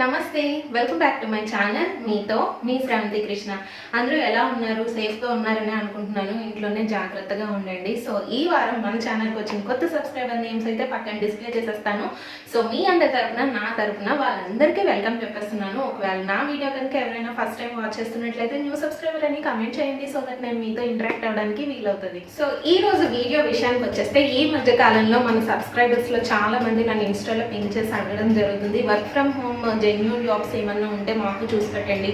నమస్తే, welcome back to my channel. మీతో మీ శ్రావంతి కృష్ణ. అందరూ ఎలా ఉన్నారు? సేఫ్గా ఉన్నారని అనుకుంటున్నాను. ఇంట్లోనే జాగ్రత్తగా ఉండండి. సో ఈ వారం మన ఛానల్కి వచ్చిన కొత్త సబ్స్క్రైబర్ నేమ్స్ అయితే పక్కన డిస్ప్లే చేసేస్తాను. సో మీ అందరి తరపున నా తరపున వాళ్ళందరికీ వెల్కమ్ చెప్పేస్తున్నాను. ఒకవేళ నా వీడియో కనుక ఎవరైనా ఫస్ట్ టైం వాచ్ చేస్తున్నట్లయితే న్యూ సబ్స్క్రైబర్ అని కమెంట్ చేయండి, సో దట్ నేను మీతో ఇంటరాక్ట్ అవ్వడానికి వీలవుతుంది. సో ఈ రోజు వీడియో విషయానికి వచ్చేస్తే, ఈ మధ్య కాలంలో మన సబ్స్క్రైబర్స్లో చాలా మంది నన్ను ఇన్స్టాలో పింక్ చేసి అడగడం జరుగుతుంది, work from home genuine jobs ఏమన్నా ఉంటే మాకు చూసి పెట్టండి,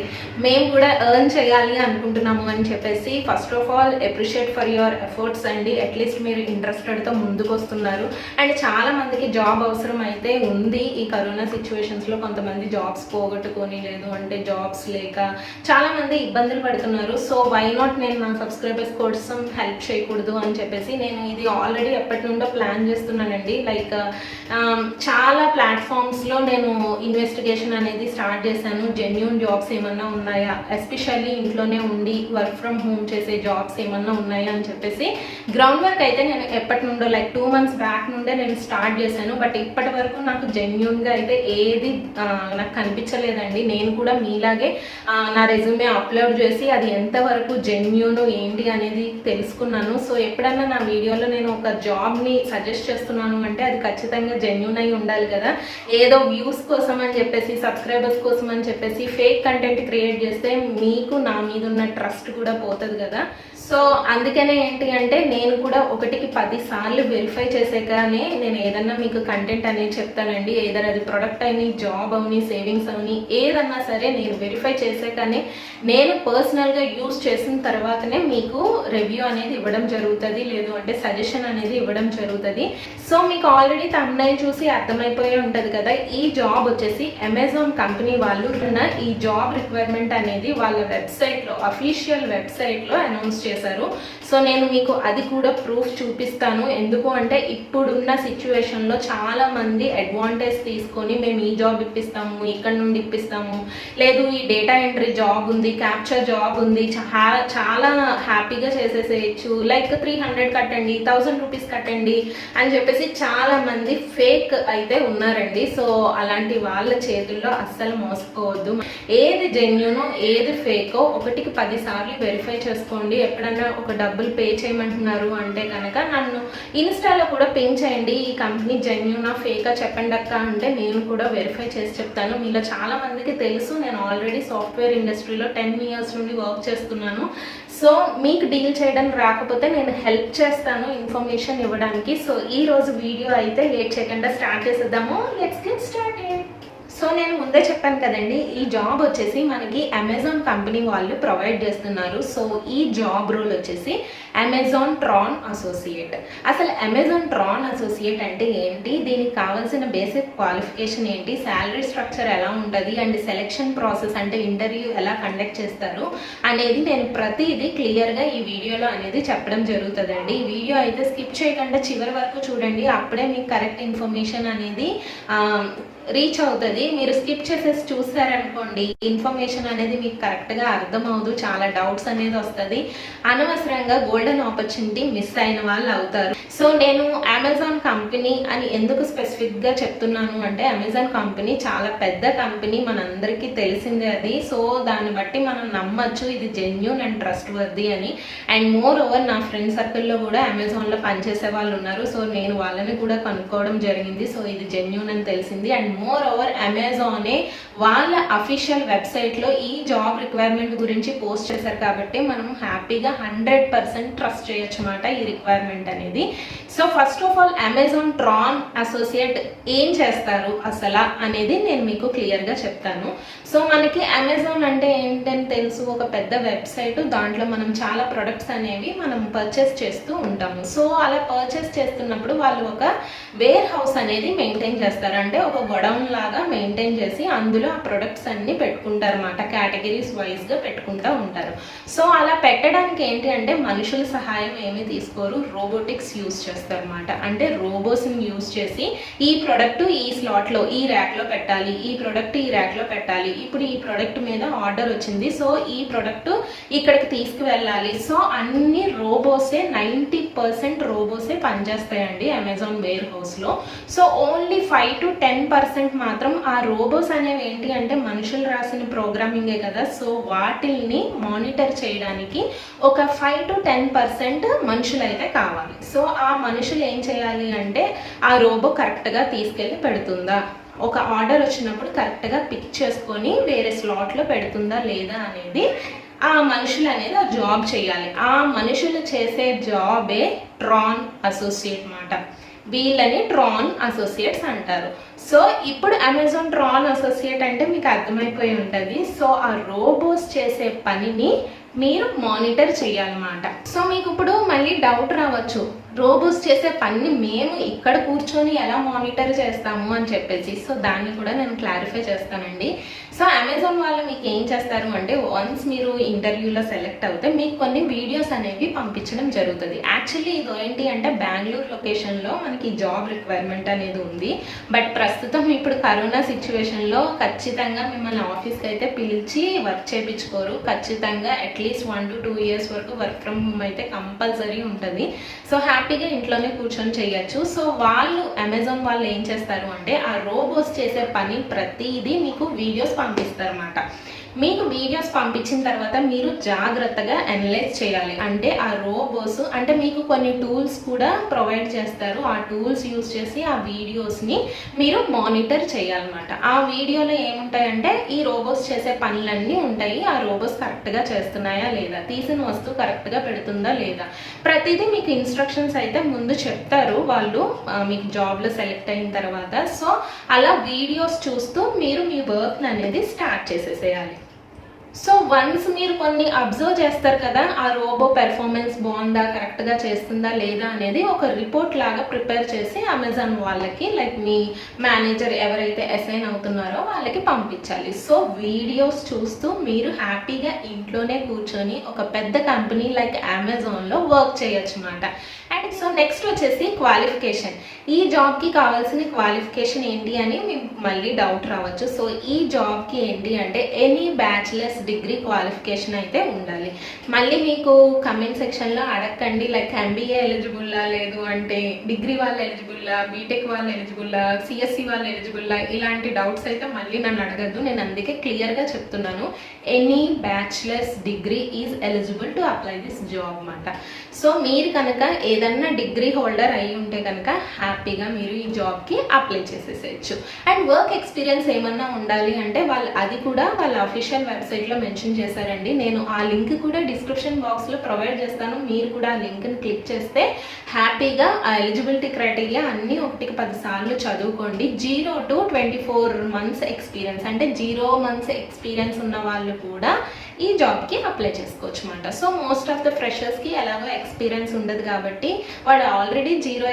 మేము కూడా ఎర్న్ చేయాలి అనుకుంటున్నాము అని చెప్పేసి. First of all appreciate for your efforts అండి. అట్లీస్ట్ మీరు ఇంట్రెస్టెడ్తో ముందుకు వస్తున్నారు. అండ్ చాలా మందికి జాబ్ అవసరం అయితే ఉంది. ఈ కరోనా సిచ్యువేషన్స్లో కొంతమంది జాబ్స్ పోగొట్టుకొని, లేదు అంటే జాబ్స్ లేక చాలా మంది ఇబ్బందులు పడుతున్నారు. సో వై నాట్ నేను నా సబ్స్క్రైబర్స్ కోసం హెల్ప్ చేయకూడదు అని చెప్పేసి నేను ఇది ఆల్రెడీ ఎప్పటి నుండో ప్లాన్ చేస్తున్నానండి. లైక్ చాలా ప్లాట్ఫామ్స్లో నేను ఇన్వెస్టిగేషన్ అనేది స్టార్ట్ చేశాను. జెన్యూన్ జాబ్స్ ఏమన్నా ఉన్నాయా, ఎస్పెషల్లీ ఇంట్లోనే ఉండి వర్క్ ఫ్రమ్ హోమ్ చేసే జాబ్స్ ఏమన్నా ఉన్నాయా అని చెప్పేసి. గ్రౌండ్ వర్క్ అయితే నేను ఎప్పటి నుండో లైక్ 2 months బ్యాక్ నుండే నేను స్టార్ట్ చేశాను. బట్ ఇప్పటి వరకు నాకు జెన్యూన్గా అయితే ఏది నాకు కనిపించలేదండి. నేను కూడా మీలాగే నా రెజ్యూమే అప్లోడ్ చేసి అది ఎంతవరకు జెన్యూన్ ఏంటి అనేది తెలుసుకున్నాను. సో ఎప్పుడన్నా నా వీడియోలో నేను ఒక జాబ్ని సజెస్ట్ చేస్తున్నాను అంటే అది ఖచ్చితంగా జెన్యూన్ అయి ఉండాలి కదా. ఏదో వ్యూస్ కోసం అని చెప్పేసి, సబ్స్క్రైబర్స్ కోసం అని చెప్పేసి ఫేక్ కంటెంట్ క్రియేట్ చేస్తే మీకు నా మీద ఉన్న ట్రస్ట్ కూడా పోతుంది కదా. సో అందుకనే ఏంటి అంటే, నేను కూడా 1కి 10 సార్లు వెరిఫై చేసాకనే నేను ఏదన్నా మీకు కంటెంట్ అనేది చెప్తానండి. ఏదైనా అది ప్రొడక్ట్ అయినా, జాబ్ అవని, సేవింగ్స్ అవని, ఏదన్నా సరే నేను వెరిఫై చేసాకనే, నేను పర్సనల్గా యూజ్ చేసిన తర్వాతనే మీకు రివ్యూ అనేది ఇవ్వడం జరుగుతుంది, లేదు అంటే సజెషన్ అనేది ఇవ్వడం జరుగుతుంది. సో మీకు ఆల్రెడీ థంబ్నైల్ చూసి అర్థమైపోయి ఉంటుంది కదా. ఈ జాబ్ వచ్చేసి అమెజాన్ కంపెనీ వాళ్ళు ఈ జాబ్ రిక్వైర్మెంట్ అనేది వాళ్ళ వెబ్సైట్లో, అఫీషియల్ వెబ్సైట్లో అనౌన్స్ చేశారు. సో నేను మీకు అది కూడా ప్రూఫ్ చూపిస్తాను. ఎందుకు అంటే ఇప్పుడున్న సిచ్యువేషన్లో చాలా మంది అడ్వాంటేజ్ తీసుకొని మేము ఈ జాబ్ ఇప్పిస్తాము, ఇక్కడ నుండి ఇప్పిస్తాము, లేదు ఈ డేటా ఎంట్రీ జాబ్ ఉంది, క్యాప్చర్ జాబ్ ఉంది, చాలా హ్యాపీగా చేసేసేయచ్చు, లైక్ 300 కట్టండి, 1000 రూపీస్ కట్టండి అని చెప్పేసి చాలా మంది ఫేక్ అయితే ఉన్నారండి. సో అలాంటి వాళ్ళ చేతుల్లో అస్సలు మోసపోవద్దు. ఏది జెన్యూనో ఏది ఫేకో 1కి 10 సార్లు వెరిఫై చేసుకోండి. ఎప్పుడన్నా ఒక డబ్బులు పే చేయమంటున్నారు అంటే కనుక నన్ను ఇన్స్టాలో కూడా పింక్ చేయండి, ఈ కంపెనీ జెన్యూనా ఫేకా చెప్పండి అక్క అంటే నేను కూడా వెరిఫై చేసి చెప్తాను. మీలో చాలా మందికి తెలుసు, నేను ఆల్రెడీ సాఫ్ట్వేర్ ఇండస్ట్రీలో 10 years నుండి వర్క్ చేస్తున్నాను. సో మీకు డీల్ చేయడం రాకపోతే నేను హెల్ప్ చేస్తాను ఇన్ఫర్మేషన్ ఇవ్వడానికి. సో ఈ రోజు వీడియో అయితే లేట్ చేయకుండా స్టార్ట్ చేసేద్దాము. Let's get started. సో నేను ముందే చెప్పాను కదండి, ఈ జాబ్ వచ్చేసి మనకి అమెజాన్ కంపెనీ వాళ్ళు ప్రొవైడ్ చేస్తున్నారు. సో ఈ జాబ్ రోల్ వచ్చేసి అమెజాన్ ట్రాన్ అసోసియేట్. అసలు అమెజాన్ ట్రాన్ అసోసియేట్ అంటే ఏంటి, దీనికి కావాల్సిన బేసిక్ క్వాలిఫికేషన్ ఏంటి, శాలరీ స్ట్రక్చర్ ఎలా ఉంటుంది, అండ్ సెలెక్షన్ ప్రాసెస్ అంటే ఇంటర్వ్యూ ఎలా కండక్ట్ చేస్తారు అనేది నేను ప్రతిదీ క్లియర్గా ఈ వీడియోలో అనేది చెప్పడం జరుగుతుందండి. ఈ వీడియో అయితే స్కిప్ చేయకుండా చివరి వరకు చూడండి, అప్పుడే మీకు కరెక్ట్ ఇన్ఫర్మేషన్ అనేది రీచ్ అవుతుంది. మీరు స్కిప్ చేసేసి చూస్తారనుకోండి, ఇన్ఫర్మేషన్ అనేది మీకు కరెక్ట్గా అర్థం అవ్వదు, చాలా డౌట్స్ అనేది వస్తుంది, అనవసరంగా గోల్డెన్ ఆపర్చునిటీ మిస్ అయిన వాళ్ళు అవుతారు. సో నేను అమెజాన్ కంపెనీ అని ఎందుకు స్పెసిఫిక్గా చెప్తున్నాను అంటే, అమెజాన్ కంపెనీ చాలా పెద్ద కంపెనీ, మనందరికీ తెలిసిందే అది. సో దాన్ని బట్టి మనం నమ్మచ్చు ఇది జెన్యూన్ అండ్ ట్రస్ట్ వర్ది అని. అండ్ మోర్ ఓవర్ నా ఫ్రెండ్ సర్కిల్లో కూడా అమెజాన్లో పనిచేసే వాళ్ళు ఉన్నారు. సో నేను వాళ్ళని కూడా కనుక్కోవడం జరిగింది. సో ఇది జెన్యూన్ అని తెలిసింది. అండ్ మోర్ ఓవర్ అమెజానే వాళ్ళ అఫీషియల్ వెబ్సైట్లో ఈ జాబ్ రిక్వైర్మెంట్ గురించి పోస్ట్ చేశారు కాబట్టి మనం హ్యాపీగా 100% ట్రస్ట్ చేయొచ్చు అన్నమాట ఈ రిక్వైర్మెంట్ అనేది. So first of all Amazon Tron associate ఏం చేస్తారు అసలు అనేది నేను మీకు క్లియర్గా చెప్తాను. సో మనకి అమెజాన్ అంటే ఏంటని తెలుసు, ఒక పెద్ద వెబ్సైట్, దాంట్లో మనం చాలా ప్రొడక్ట్స్ అనేవి మనం పర్చేస్ చేస్తూ ఉంటాము. సో అలా పర్చేస్ చేస్తున్నప్పుడు వాళ్ళు ఒక వేర్ హౌస్ అనేది మెయింటైన్ చేస్తారు, అంటే ఒక గొడౌన్ లాగా మెయింటైన్ చేసి అందులో ఆ ప్రొడక్ట్స్ అన్ని పెట్టుకుంటారు అన్నమాట, కేటగిరీస్ వైజ్గా పెట్టుకుంటూ ఉంటారు. సో అలా పెట్టడానికి ఏంటి అంటే మనుషుల సహాయం ఏమీ తీసుకోరు, రోబోటిక్స్ యూజ్ చేస్తారు అన్నమాట. అంటే రోబోస్ని యూజ్ చేసి ఈ ప్రొడక్ట్ ఈ స్లాట్లో ఈ ర్యాక్లో పెట్టాలి, ఈ ప్రొడక్ట్ ఈ ర్యాక్లో పెట్టాలి, ఇప్పుడు ఈ ప్రొడక్ట్ మీద ఆర్డర్ వచ్చింది, సో ఈ ప్రొడక్ట్ ఇక్కడికి తీసుకువెళ్ళాలి. సో అన్ని రోబోసే, 90% రోబోసే పనిచేస్తాయండి అమెజాన్ వేర్ హౌస్లో. సో ఓన్లీ 5 to 10% 10% మాత్రం ఆ రోబోస్ అనేవి ఏంటి అంటే మనుషులు రాసిన ప్రోగ్రామింగే కదా, సో వాటిల్ని మానిటర్ చేయడానికి ఒక 5 to 10% మనుషులు అయితే కావాలి. సో ఆ మనుషులు ఏం చేయాలి అంటే ఆ రోబో కరెక్ట్గా తీసుకెళ్ళి పెడుతుందా, ఒక ఆర్డర్ వచ్చినప్పుడు కరెక్ట్గా పిక్ చేసుకొని వేరే స్లాట్లో పెడుతుందా లేదా అనేది ఆ మనుషులు అనేది ఆ జాబ్ చేయాలి. ఆ మనుషులు చేసే జాబే ట్రాన్ అసోసియేట్ మాట. వీళ్ళని ట్రాన్ అసోసియేట్స్ అంటారు. సో ఇప్పుడు అమెజాన్ ట్రాన్ అసోసియేట్ అంటే మీకు అర్థమైపోయి ఉంటుంది. సో ఆ రోబోస్ చేసే పనిని మీరు మానిటర్ చేయాలన్నమాట. సో మీకు ఇప్పుడు మళ్ళీ డౌట్ రావచ్చు, రోబోస్ చేసే పని మేము ఇక్కడ కూర్చొని ఎలా మానిటర్ చేస్తాము అని చెప్పేసి. సో దాన్ని కూడా నేను క్లారిఫై చేస్తానండి. సో అమెజాన్ వాళ్ళు మీకు ఏం చేస్తారు అంటే వన్స్ మీరు ఇంటర్వ్యూలో సెలెక్ట్ అవుతే మీకు కొన్ని వీడియోస్ అనేవి పంపించడం జరుగుతుంది. యాక్చువల్లీ ఇది ఏంటి అంటే బెంగళూరు లొకేషన్లో మనకి జాబ్ రిక్వైర్మెంట్ అనేది ఉంది. బట్ ప్రస్తుతం ఇప్పుడు కరోనా సిచ్యువేషన్లో ఖచ్చితంగా మిమ్మల్ని ఆఫీస్కి అయితే పిలిచి వర్క్ చేయించుకోరు. ఖచ్చితంగా అట్లీస్ట్ 1 to 2 years వరకు వర్క్ ఫ్రమ్ హోమ్ అయితే కంపల్సరీ ఉంటుంది. సో హ్యాపీగా ఇంట్లోనే కూర్చొని చేయొచ్చు. సో వాళ్ళు అమెజాన్ వాళ్ళు ఏం చేస్తారు అంటే ఆ రోబోస్ చేసే పని ప్రతిదీ మీకు వీడియోస్ పంపిస్తారు అన్నమాట. మీకు వీడియోస్ పంపించిన తర్వాత మీరు జాగ్రత్తగా అనలైజ్ చేయాలి. అంటే ఆ రోబోస్ అంటే మీకు కొన్ని టూల్స్ కూడా ప్రొవైడ్ చేస్తారు. ఆ టూల్స్ యూజ్ చేసి ఆ వీడియోస్ని మీరు మానిటర్ చేయాలన్నమాట. ఆ వీడియోలో ఏముంటాయంటే ఈ రోబోస్ చేసే పనులన్నీ ఉంటాయి. ఆ రోబోస్ కరెక్ట్గా చేస్తున్నాయా లేదా, తీసిన వస్తువు కరెక్ట్గా పెడుతుందా లేదా, ప్రతిదీ మీకు ఇన్స్ట్రక్షన్స్ అయితే ముందు చెప్తారు వాళ్ళు మీకు జాబ్లో సెలెక్ట్ అయిన తర్వాత. సో అలా వీడియోస్ చూస్తూ మీరు మీ వర్క్ అనేది స్టార్ట్ చేసేసేయాలి. సో వన్స్ మీరు కొన్ని అబ్జర్వ్ చేస్తారు కదా, ఆ రోబో పెర్ఫార్మెన్స్ బాగుందా, కరెక్ట్గా చేస్తుందా లేదా అనేది ఒక రిపోర్ట్ లాగా ప్రిపేర్ చేసి అమెజాన్ వాళ్ళకి లైక్ మీ మేనేజర్ ఎవరైతే అసైన్ అవుతున్నారో వాళ్ళకి పంపించాలి. సో వీడియోస్ చూస్తూ మీరు హ్యాపీగా ఇంట్లోనే కూర్చొని ఒక పెద్ద కంపెనీ లైక్ అమెజాన్లో వర్క్ చేయొచ్చు అన్నమాట. అండ్ సో నెక్స్ట్ వచ్చేసి క్వాలిఫికేషన్. ఈ జాబ్కి కావాల్సిన క్వాలిఫికేషన్ ఏంటి అని మీకు మళ్ళీ డౌట్ రావచ్చు. సో ఈ జాబ్కి ఏంటి అంటే ఎనీ బ్యాచిలర్స్ డిగ్రీ క్వాలిఫికేషన్ అయితే ఉండాలి. మళ్ళీ మీకు కమెంట్ సెక్షన్లో అడగండి లైక్ ఎంబీఏ ఎలిజిబుల్లా, లేదు అంటే డిగ్రీ వాళ్ళు ఎలిజిబుల్లా, బీటెక్ వాళ్ళు ఎలిజిబుల్లా, సిఎస్సి వాళ్ళు ఎలిజిబుల్లా, ఇలాంటి డౌట్స్ అయితే మళ్ళీ నన్ను అడగద్దు. నేను అందుకే క్లియర్గా చెప్తున్నాను, any bachelors degree is eligible to apply this job అన్నమాట. సో మీరు కనుక ఏదన్నా డిగ్రీ హోల్డర్ అయి ఉంటే కనుక హ్యాపీగా మీరు ఈ జాబ్కి అప్లై చేసేసేయచ్చు. అండ్ వర్క్ ఎక్స్పీరియన్స్ ఏమన్నా ఉండాలి అంటే వాళ్ళు అది కూడా వాళ్ళ అఫీషియల్ వెబ్సైట్లో మెన్షన్ చేశారండి. నేను ఆ లింక్ కూడా డిస్క్రిప్షన్ బాక్స్లో ప్రొవైడ్ చేస్తాను. మీరు కూడా ఆ లింక్ని క్లిక్ చేస్తే హ్యాపీగా ఆ ఎలిజిబిలిటీ క్రైటీరియా అన్నీ 1కి 10 సార్లు చదువుకోండి. 0 to 24 months ఎక్స్పీరియన్స్ అంటే 0 months ఎక్స్పీరియన్స్ ఉన్న వాళ్ళు కూడా ఈ జాబ్కి అప్లై చేసుకోవచ్చు అన్నమాట. సో మోస్ట్ ఆఫ్ ద ఫ్రెషర్స్కి ఎలాగో ఎక్స్పీరియన్స్ ఉండదు కాబట్టి వాడు ఆల్రెడీ 0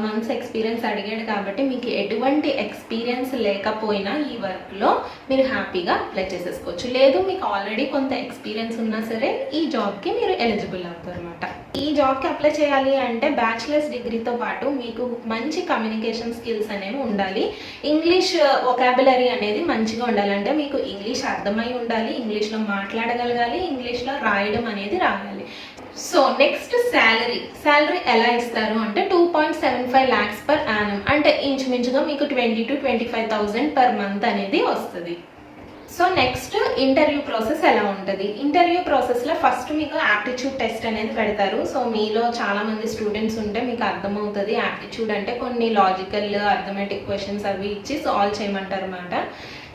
months ఎక్స్పీరియన్స్ అడిగాడు కాబట్టి మీకు ఎటువంటి ఎక్స్పీరియన్స్ లేకపోయినా ఈ వర్క్లో మీరు హ్యాపీగా అప్లై చేసేసుకోవచ్చు. లేదు మీకు ఆల్రెడీ కొంత ఎక్స్పీరియన్స్ ఉన్నా సరే ఈ జాబ్కి మీరు ఎలిజిబుల్ అవుతారు అన్నమాట. ఈ జాబ్కి అప్లై చేయాలి అంటే బ్యాచిలర్స్ డిగ్రీతో పాటు మీకు మంచి కమ్యూనికేషన్ స్కిల్స్ అనేవి ఉండాలి. ఇంగ్లీష్ వొకాబులరీ అనేది మంచిగా ఉండాలంటే మీకు ఇంగ్లీష్ అర్థమై ఉండాలి, ఇంగ్లీష్లో మాట్లాడగలగాలి, ఇంగ్లీష్లో రాయడం అనేది రాయాలి. సో నెక్స్ట్ శాలరీ ఎలా ఇస్తారు అంటే 2.75 lakhs per annum అంటే ఇంచుమించుగా మీకు 20 to 25,000 per month అనేది వస్తుంది. సో నెక్స్ట్ ఇంటర్వ్యూ ప్రాసెస్ ఎలా ఉంటుంది. ఇంటర్వ్యూ ప్రాసెస్లో ఫస్ట్ మీకు యాప్టిట్యూడ్ టెస్ట్ అనేది పెడతారు. సో మీలో చాలామంది స్టూడెంట్స్ ఉంటే మీకు అర్థమవుతుంది. యాప్టిట్యూడ్ అంటే కొన్ని లాజికల్ అర్థమెటిక్ క్వశ్చన్స్ అవి ఇచ్చి సాల్వ్ చేయమంటారు అన్నమాట.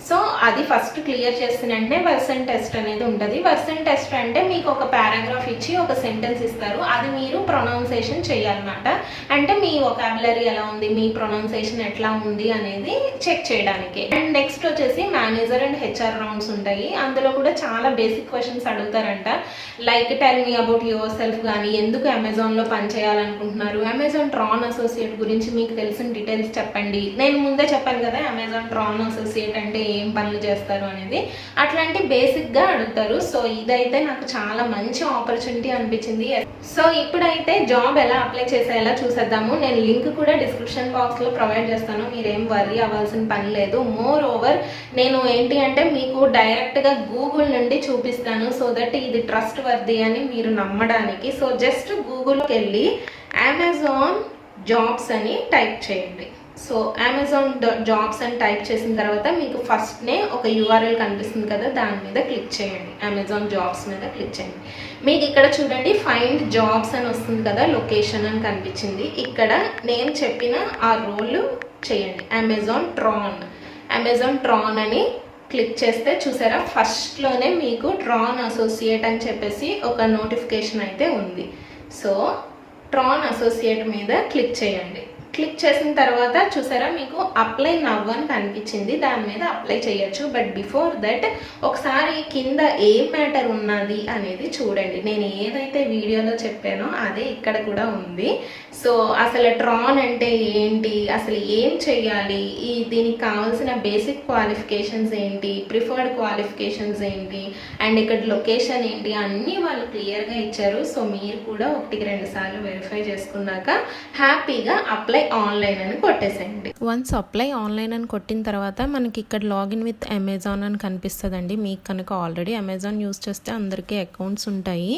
సో అది ఫస్ట్ క్లియర్ చేసిన వెంటనే వర్సన్ టెస్ట్ అనేది ఉంటుంది. వర్సన్ టెస్ట్ అంటే మీకు ఒక పారాగ్రాఫ్ ఇచ్చి ఒక సెంటెన్స్ ఇస్తారు, అది మీరు ప్రొనౌన్సియేషన్ చేయాలన్నమాట. అంటే మీ వొకాబులరీ ఎలా ఉంది, మీ ప్రొనౌన్సియేషన్ ఎట్లా ఉంది అనేది చెక్ చేయడానికి. అండ్ నెక్స్ట్ వచ్చేసి మేనేజర్ అండ్ హెచ్ఆర్ రౌండ్స్ ఉంటాయి. అందులో కూడా చాలా బేసిక్ క్వశ్చన్స్ అడుగుతారంట. Like tell me about yourself, కానీ ఎందుకు అమెజాన్లో పనిచేయాలనుకుంటున్నారు, అమెజాన్ ట్రాన్ అసోసియేట్ గురించి మీకు తెలిసిన డీటెయిల్స్ చెప్పండి. నేను ముందే చెప్పాను కదా అమెజాన్ ట్రాన్ అసోసియేట్ అంటే ఏం పనులు చేస్తారు అనేది, అట్లాంటి బేసిక్గా అడుగుతారు. సో ఇదైతే నాకు చాలా మంచి ఆపర్చునిటీ అనిపించింది. సో ఇప్పుడైతే జాబ్ ఎలా అప్లై చేసేలా చూసేద్దాము. నేను లింక్ కూడా డిస్క్రిప్షన్ బాక్స్లో ప్రొవైడ్ చేస్తాను, మీరేం వర్రీ అవ్వాల్సిన పని లేదు. మోర్ ఓవర్ నేను ఏంటి అంటే మీకు డైరెక్ట్గా గూగుల్ నుండి చూపిస్తాను, సో దట్ ఇది ట్రస్ట్ వర్ది అని మీరు నమ్మడానికి. సో జస్ట్ గూగుల్కి వెళ్ళి అమెజాన్ జాబ్స్ అని టైప్ చేయండి. సో అమెజాన్ జాబ్స్ అని టైప్ చేసిన తర్వాత మీకు ఫస్ట్నే ఒక యూఆర్ఎల్ కనిపిస్తుంది కదా, దాని మీద క్లిక్ చేయండి. అమెజాన్ జాబ్స్ మీద క్లిక్ చేయండి. మీకు ఇక్కడ చూడండి ఫైండ్ జాబ్స్ అని వస్తుంది కదా, లొకేషన్ అని కనిపించింది. ఇక్కడ నేను చెప్పిన ఆ రోల్ చేయండి. అమెజాన్ ట్రాన్ అని క్లిక్ చేస్తే చూసారా, ఫస్ట్లోనే మీకు ట్రాన్ అసోసియేట్ అని చెప్పేసి ఒక నోటిఫికేషన్ అయితే ఉంది. సో ట్రాన్ అసోసియేట్ మీద క్లిక్ చేయండి. క్లిక్ చేసిన తర్వాత చూసారా మీకు అప్లై నవ్ అని కనిపించింది, దాని మీద అప్లై చేయొచ్చు. బట్ బిఫోర్ దట్ ఒకసారి కింద ఏం మ్యాటర్ ఉన్నది అనేది చూడండి. నేను ఏదైతే వీడియోలో చెప్పానో అదే ఇక్కడ కూడా ఉంది. సో అసలు ట్రాన్ అంటే ఏంటి, అసలు ఏం చెయ్యాలి, దీనికి కావాల్సిన బేసిక్ క్వాలిఫికేషన్స్ ఏంటి, ప్రిఫర్డ్ క్వాలిఫికేషన్స్ ఏంటి, అండ్ ఇక్కడ లొకేషన్ ఏంటి, అన్నీ వాళ్ళు క్లియర్గా ఇచ్చారు. సో మీరు కూడా 1-2 సార్లు వెరిఫై చేసుకున్నాక హ్యాపీగా అప్లై ఆన్లైన్ అని కొట్టేసేయండి. వన్స్ అప్లై ఆన్లైన్ అని కొట్టిన తర్వాత మనకి ఇక్కడ లాగిన్ విత్ అమెజాన్ అని కనిపిస్తుందండి. మీకు కనుక ఆల్రెడీ అమెజాన్ యూస్ చేస్తే అందరికీ అకౌంట్స్ ఉంటాయి.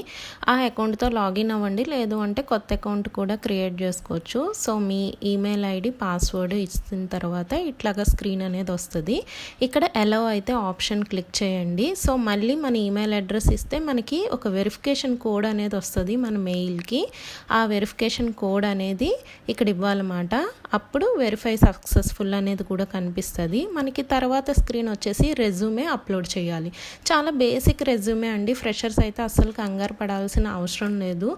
ఆ అకౌంట్తో లాగిన్ అవ్వండి, లేదు అంటే కొత్త అకౌంట్ కూడా క్రియేట్ చేసుకోవచ్చు. సో మీ ఈమెయిల్ ఐడి పాస్వర్డ్ ఇచ్చిన తర్వాత ఇట్లాగా స్క్రీన్ అనేది వస్తుంది. ఇక్కడ అలౌ అయితే ఆప్షన్ క్లిక్ చేయండి. సో మళ్ళీ మన ఈమెయిల్ అడ్రస్ ఇస్తే మనకి ఒక వెరిఫికేషన్ కోడ్ అనేది వస్తుంది మన మెయిల్కి. ఆ వెరిఫికేషన్ కోడ్ అనేది ఇక్కడ ఇవ్వాలన్నమాట. అప్పుడు వెరిఫై సక్సెస్ఫుల్ అనేది కూడా కనిపిస్తుంది మనకి. తర్వాత స్క్రీన్ వచ్చేసి రెజ్యూమే అప్లోడ్ చేయాలి. చాలా బేసిక్ రెజ్యూమే అండి, ఫ్రెషర్స్ అయితే అస్సలు కంగారు పడాల్సిన అవసరం లేదు.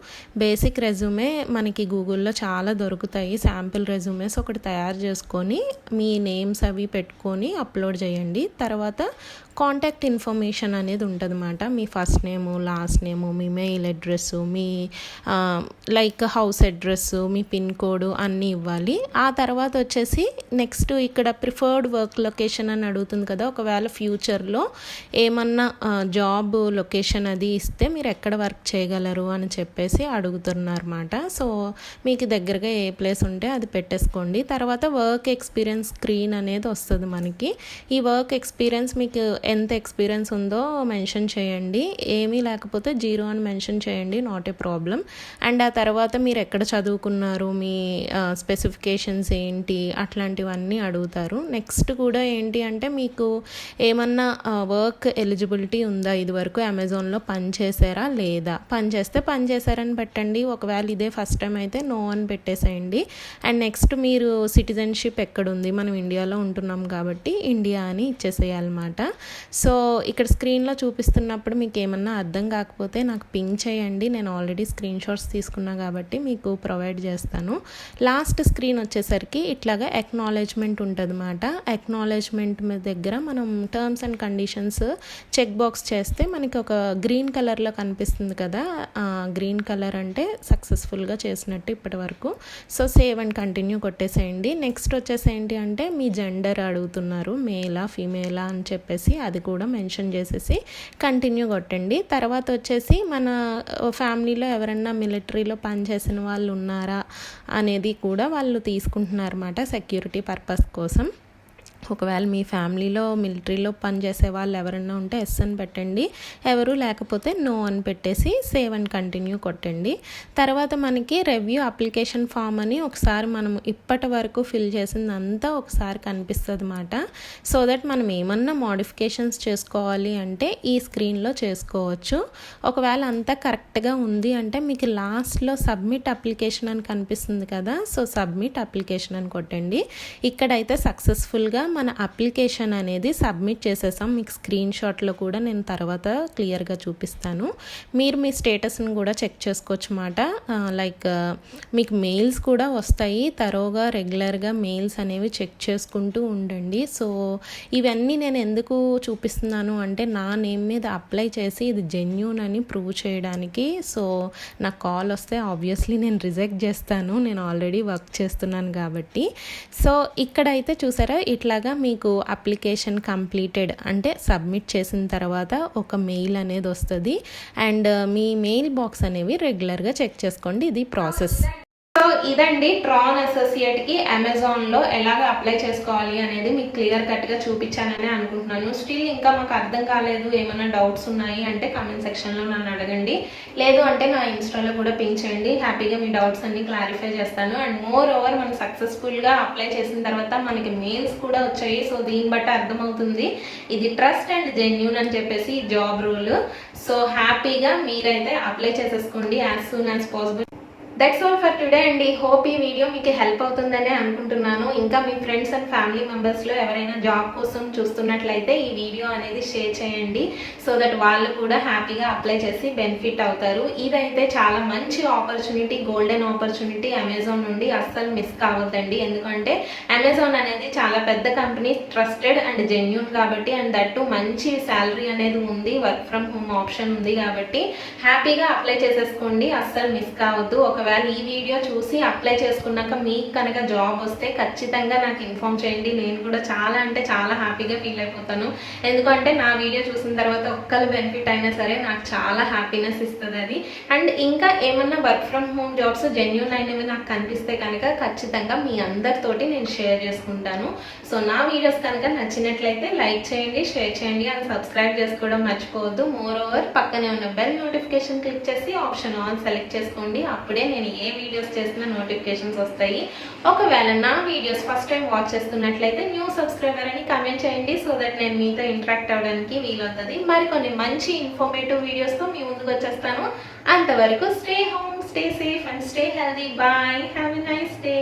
బేసిక్ రెజ్యూమే మనకి గూగుల్లో చాలా దొరుకుతాయి. శాంపిల్ రెజ్యూమేస్ ఒకటి తయారు చేసుకొని మీ నేమ్స్ అవి పెట్టుకొని అప్లోడ్ చేయండి. తర్వాత కాంటాక్ట్ ఇన్ఫర్మేషన్ అనేది ఉంటుందన్నమాట. మీ ఫస్ట్ నేము, లాస్ట్ నేము, మీ మెయిల్ అడ్రస్, మీ లైక్ హౌస్ అడ్రస్, మీ పిన్ కోడ్ అన్నీ ఇవ్వాలి. ఆ తర్వాత వచ్చేసి నెక్స్ట్ ఇక్కడ ప్రిఫర్డ్ వర్క్ లొకేషన్ అని అడుగుతుంది కదా, ఒకవేళ ఫ్యూచర్లో ఏమన్నా జాబ్ లొకేషన్ అది ఇస్తే మీరు ఎక్కడ వర్క్ చేయగలరు అని చెప్పేసి అడుగుతున్నారన్నమాట. సో మీకు దగ్గరగా ఏ ప్లేస్ ఉంటే అది పెట్టేసుకోండి. తర్వాత వర్క్ ఎక్స్పీరియన్స్ స్క్రీన్ అనేది వస్తుంది మనకి. ఈ వర్క్ ఎక్స్పీరియన్స్ మీకు ఎంత ఎక్స్పీరియన్స్ ఉందో మెన్షన్ చేయండి. ఏమీ లేకపోతే 0 అని మెన్షన్ చేయండి, నాట్ ఏ ప్రాబ్లం. అండ్ ఆ తర్వాత మీరు ఎక్కడ చదువుకున్నారు, మీ స్పెసిఫికేషన్స్ ఏంటి, అట్లాంటివన్నీ అడుగుతారు. నెక్స్ట్ కూడా ఏంటి అంటే మీకు ఏమన్నా వర్క్ ఎలిజిబిలిటీ ఉందా, ఇదివరకు అమెజాన్లో పని చేశారా లేదా, పని చేస్తే పని చేశారని పెట్టండి. ఒకవేళ ఇదే ఫస్ట్ టైం అయితే నో అని పెట్టేసేయండి. అండ్ నెక్స్ట్ మీరు సిటిజన్షిప్ ఎక్కడుంది, మనం ఇండియాలో ఉంటున్నాం కాబట్టి ఇండియా అని ఇచ్చేసేయాలన్నమాట. సో ఇక్కడ స్క్రీన్లో చూపిస్తున్నప్పుడు మీకు ఏమన్నా అర్థం కాకపోతే నాకు పింగ్ చేయండి, నేను ఆల్రెడీ స్క్రీన్ షాట్స్ తీసుకున్నా కాబట్టి మీకు ప్రొవైడ్ చేస్తాను. లాస్ట్ స్క్రీన్ వచ్చేసరికి ఇట్లాగా అక్నాలెడ్జ్మెంట్ ఉంటుంది అన్నమాట. అక్నాలెడ్జ్మెంట్ మీద దగ్గర మనం terms and conditions check box చేస్తే మనకి ఒక గ్రీన్ కలర్లో కనిపిస్తుంది కదా, గ్రీన్ కలర్ అంటే సక్సెస్ఫుల్గా చేసినట్టు ఇప్పటి వరకు. సో సేవ్ అండ్ కంటిన్యూ కొట్టేసేయండి. నెక్స్ట్ వచ్చేసి ఏంటి అంటే మీ జెండర్ అడుగుతున్నారు, మేలా ఫీమేలా అని చెప్పేసి అది కూడా మెన్షన్ చేసేసి కంటిన్యూ కొట్టండి. తర్వాత వచ్చేసి మన ఫ్యామిలీలో ఎవరైనా మిలిటరీలో పనిచేసిన వాళ్ళు ఉన్నారా అనేది కూడా వాళ్ళు తీసుకుంటున్నారన్నమాట సెక్యూరిటీ పర్పస్ కోసం. ఒకవేళ మీ ఫ్యామిలీలో మిలిటరీలో పనిచేసే వాళ్ళు ఎవరైనా ఉంటే ఎస్ అని పెట్టండి, ఎవరు లేకపోతే నో అని పెట్టేసి సేవ్ అండ్ కంటిన్యూ కొట్టండి. తర్వాత మనకి రివ్యూ అప్లికేషన్ ఫామ్ అని ఒకసారి మనం ఇప్పటి వరకు ఫిల్ చేసిందంతా ఒకసారి కనిపిస్తుంది అన్నమాట. సో దట్ మనం ఏమన్నా మోడిఫికేషన్స్ చేసుకోవాలి అంటే ఈ స్క్రీన్లో చేసుకోవచ్చు. ఒకవేళ అంతా కరెక్ట్గా ఉంది అంటే మీకు లాస్ట్లో సబ్మిట్ అప్లికేషన్ అని కనిపిస్తుంది కదా, సో సబ్మిట్ అప్లికేషన్ అని కొట్టండి. ఇక్కడైతే సక్సెస్ఫుల్గా మన అప్లికేషన్ అనేది సబ్మిట్ చేసేసాం. మీకు స్క్రీన్ షాట్లో కూడా నేను తర్వాత క్లియర్గా చూపిస్తాను. మీరు మీ స్టేటస్ని కూడా చెక్ చేసుకోవచ్చు అన్నమాట. లైక్ మీకు మెయిల్స్ కూడా వస్తాయి, తరోగా రెగ్యులర్గా మెయిల్స్ అనేవి చెక్ చేసుకుంటూ ఉండండి. సో ఇవన్నీ నేను ఎందుకు చూపిస్తున్నాను అంటే నా నేమ్ మీద అప్లై చేసి ఇది జెన్యూన్ అని ప్రూవ్ చేయడానికి. సో నాకు కాల్ వస్తే ఆబ్వియస్లీ నేను రిజెక్ట్ చేస్తాను, నేను ఆల్రెడీ వర్క్ చేస్తున్నాను కాబట్టి. సో ఇక్కడైతే చూసారా ఇట్లాగా మీకు అప్లికేషన్ కంప్లీటెడ్ అంటే సబ్మిట్ చేసిన తర్వాత ఒక మెయిల్ అనేది వస్తుంది. అండ్ మీ మెయిల్ బాక్స్ అనేవి రెగ్యులర్గా చెక్ చేసుకోండి, ఇది ప్రాసెస్. సో ఇదండి ట్రాన్ అసోసియేట్కి అమెజాన్లో ఎలాగ అప్లై చేసుకోవాలి అనేది మీకు క్లియర్ కట్గా చూపించానని అనుకుంటున్నాను. స్టిల్ ఇంకా మాకు అర్థం కాలేదు, ఏమైనా డౌట్స్ ఉన్నాయి అంటే కామెంట్ సెక్షన్లో నన్ను అడగండి, లేదు అంటే నా ఇన్స్టాలో కూడా పింక్ చేయండి. హ్యాపీగా మీ డౌట్స్ అన్ని క్లారిఫై చేస్తాను. అండ్ మోర్ ఓవర్ మనం సక్సెస్ఫుల్గా అప్లై చేసిన తర్వాత మనకి మెయిల్స్ కూడా వచ్చాయి. సో దీన్ని బట్టి అర్థమవుతుంది ఇది ట్రస్ట్ అండ్ జెన్యూన్ అని చెప్పేసి జాబ్ రూల్. సో హ్యాపీగా మీరైతే అప్లై చేసేసుకోండి as soon as possible. That's all for today అండి. హోప్ ఈ వీడియో మీకు హెల్ప్ అవుతుందని అనుకుంటున్నాను. ఇంకా మీ ఫ్రెండ్స్ అండ్ ఫ్యామిలీ మెంబర్స్లో ఎవరైనా జాబ్ కోసం చూస్తున్నట్లయితే ఈ వీడియో అనేది షేర్ చేయండి, సో దట్ వాళ్ళు కూడా హ్యాపీగా అప్లై చేసి బెనిఫిట్ అవుతారు. ఇదైతే చాలా మంచి ఆపర్చునిటీ, గోల్డెన్ ఆపర్చునిటీ అమెజాన్ నుండి అస్సలు మిస్ కావద్దండి. ఎందుకంటే అమెజాన్ అనేది చాలా పెద్ద కంపెనీ, ట్రస్టెడ్ అండ్ జెన్యూన్ కాబట్టి, అండ్ దట్టు మంచి శాలరీ అనేది ఉంది, వర్క్ ఫ్రమ్ హోమ్ ఆప్షన్ ఉంది కాబట్టి హ్యాపీగా అప్లై చేసేసుకోండి, అస్సలు మిస్ కావద్దు. ఒకవేళ ఈ వీడియో చూసి అప్లై చేసుకున్నాక మీకు కనుక జాబ్ వస్తే ఖచ్చితంగా నాకు ఇన్ఫార్మ్ చేయండి. నేను కూడా చాలా అంటే చాలా హ్యాపీగా ఫీల్ అయిపోతాను. ఎందుకంటే నా వీడియో చూసిన తర్వాత ఒక్కరు బెనిఫిట్ అయినా సరే నాకు చాలా హ్యాపీనెస్ ఇస్తుంది అది. అండ్ ఇంకా ఏమన్నా work from home jobs genuine అయినవి నాకు కనిపిస్తే కనుక ఖచ్చితంగా మీ అందరితోటి నేను షేర్ చేసుకుంటాను. సో నా వీడియోస్ కనుక నచ్చినట్లయితే లైక్ చేయండి, షేర్ చేయండి అండ్ సబ్స్క్రైబ్ చేసుకోవడం మర్చిపోవద్దు. మోర్ ఓవర్ పక్కనే ఉన్న బెల్ నోటిఫికేషన్ క్లిక్ చేసి ఆప్షన్ ఆన్ సెలెక్ట్ చేసుకోండి. అప్పుడే నేను ఏ వీడియోస్ చేసినా నోటిఫికేషన్స్ వస్తాయి. ఒకవేళ నా వీడియోస్ ఫస్ట్ టైం వాచ్ చేస్తున్నట్లయితే న్యూ సబ్స్క్రైబర్ అని కామెంట్ చేయండి, సో దట్ నేను మీతో ఇంటరాక్ట్ అవ్వడానికి వీలవుతుంది. మరికొన్ని మంచి ఇన్ఫర్మేటివ్ వీడియోస్తో మీ ముందుకు వచ్చేస్తాను. అంతవరకు stay home, stay safe and stay healthy. Bye, have a nice day.